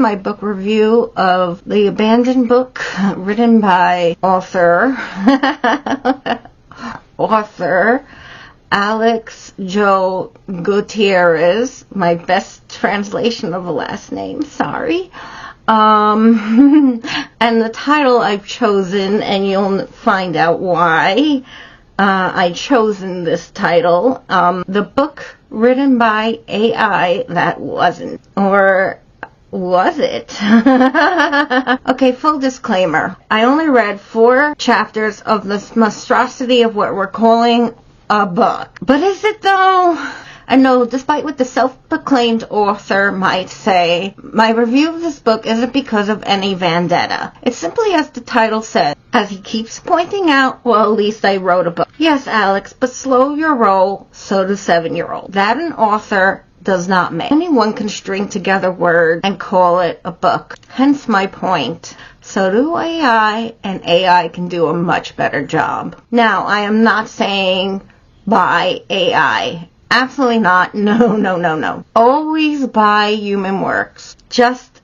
My book review of The Abandoned Book, written by author Alex Joe Gutierrez. My best translation of the last name, sorry. And the title I've chosen, and you'll find out why I've chosen this title. The book written by AI that wasn't, or was it? Okay, full disclaimer. I only read 4 chapters of the monstrosity of what we're calling a book. But is it though? I know, despite what the self-proclaimed author might say, my review of this book isn't because of any vendetta. It's simply as the title says. As he keeps pointing out, well, at least I wrote a book. Yes, Alex, but slow your roll, so do 7-year-olds. That an author does not make. Anyone can string together words and call it a book. Hence my point. So do AI, and AI can do a much better job. Now, I am not saying buy AI. Absolutely not. No. Always buy human works. Just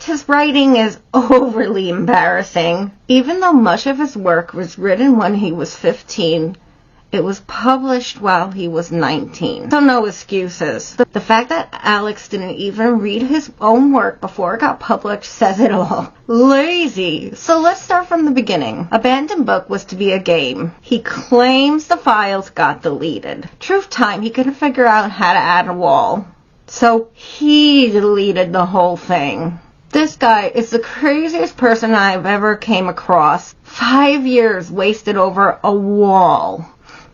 his writing is overly embarrassing. Even though much of his work was written when he was 15, it was published while he was 19. So no excuses. The fact that Alex didn't even read his own work before it got published says it all. Lazy. So let's start from the beginning. Abandoned Book was to be a game. He claims the files got deleted. Truth time, he couldn't figure out how to add a wall. So he deleted the whole thing. This guy is the craziest person I've ever came across. 5 years wasted over a wall.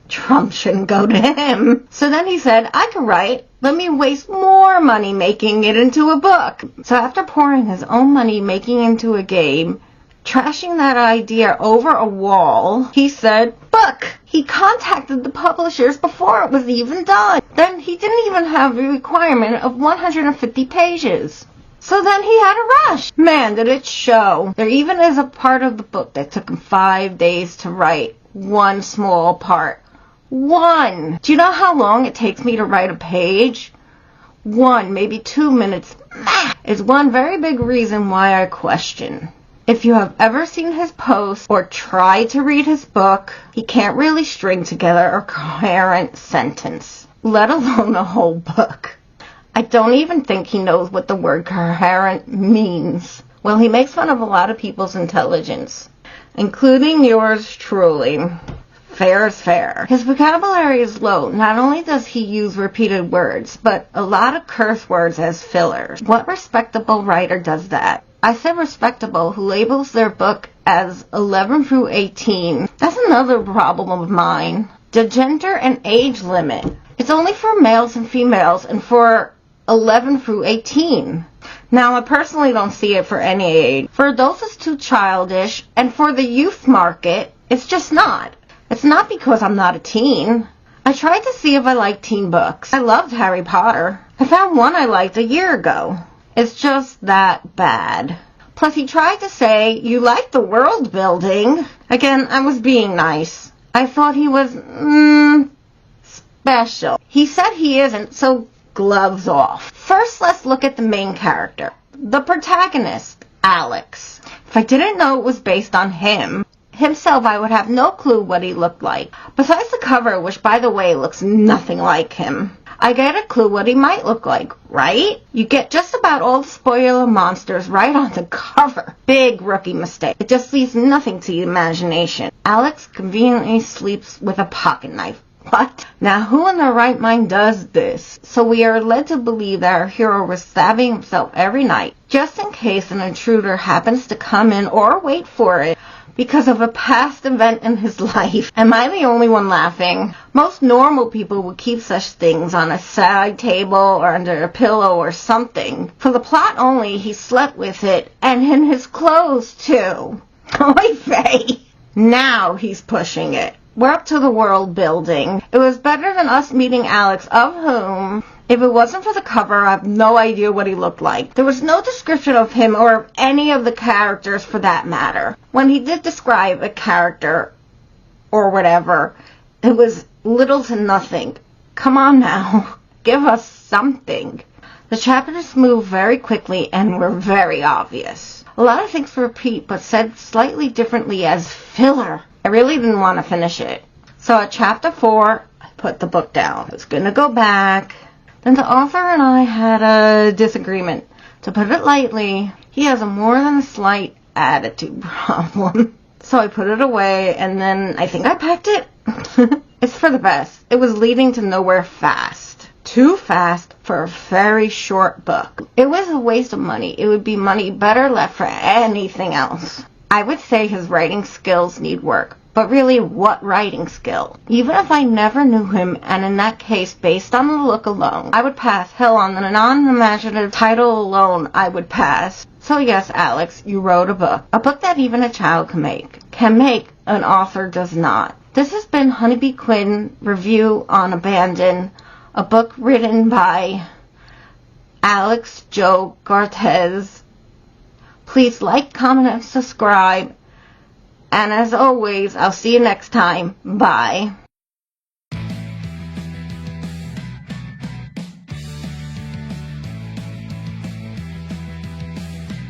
Trump shouldn't go to him. So then he said, I could write. Let me waste more money making it into a book. So after pouring his own money making into a game, trashing that idea over a wall, he said, book. He contacted the publishers before it was even done. Then he didn't even have the requirement of 150 pages. So then he had a rush. Man, did it show. There even is a part of the book that took him 5 days to write. One small part. 1. Do you know how long it takes me to write a page? 1, maybe 2 minutes max is one very big reason why I question. If you have ever seen his posts or tried to read his book, he can't really string together a coherent sentence, let alone a whole book. I don't even think he knows what the word coherent means. Well, he makes fun of a lot of people's intelligence, including yours truly. Fair is fair. His vocabulary is low. Not only does he use repeated words, but a lot of curse words as fillers. What respectable writer does that? I said respectable who labels their book as 11 through 18. That's another problem of mine. The gender and age limit. It's only for males and females and for 11 through 18. Now, I personally don't see it for any age. For adults, it's too childish, and for the youth market, it's just not. It's not because I'm not a teen. I tried to see if I liked teen books. I loved Harry Potter. I found one I liked a year ago. It's just that bad. Plus, he tried to say, you like the world building. Again, I was being nice. I thought he was, special. He said he isn't, so gloves off. First, let's look at the main character. The protagonist, Alex. If I didn't know it was based on himself, I would have no clue what he looked like. Besides the cover, which by the way looks nothing like him, I get a clue what he might look like, right? You get just about all the spoiler monsters right on the cover. Big rookie mistake. It just leaves nothing to the imagination. Alex conveniently sleeps with a pocket knife. What? Now who in their right mind does this? So we are led to believe that our hero was stabbing himself every night, just in case an intruder happens to come in or wait for it, because of a past event in his life. Am I the only one laughing? Most normal people would keep such things on a side table or under a pillow or something. For the plot only, he slept with it, and in his clothes too. Oy vey. Now he's pushing it. We're up to the world building. It was better than us meeting Alex, of whom, if it wasn't for the cover, I have no idea what he looked like. There was no description of him or of any of the characters for that matter. When he did describe a character or whatever, it was little to nothing. Come on now. Give us something. The chapters move very quickly and were very obvious. A lot of things repeat, but said slightly differently as filler. I really didn't want to finish it. So at chapter 4, I put the book down. I was going to go back. Then the author and I had a disagreement. To put it lightly, he has a more than a slight attitude problem. So I put it away, and then I think I packed it. It's for the best. It was leading to nowhere fast. Too fast for a very short book. It was a waste of money. It would be money better left for anything else. I would say his writing skills need work. But really, what writing skill? Even if I never knew him, and in that case, based on the look alone, I would pass. Hell, on the non-imaginative title alone, I would pass. So yes, Alex, you wrote a book. A book that even a child can make. An author does not. This has been Honeybee Quinn review on Abandon, a book written by Alex Joe Gartez. Please like, comment, and subscribe. And as always, I'll see you next time. Bye.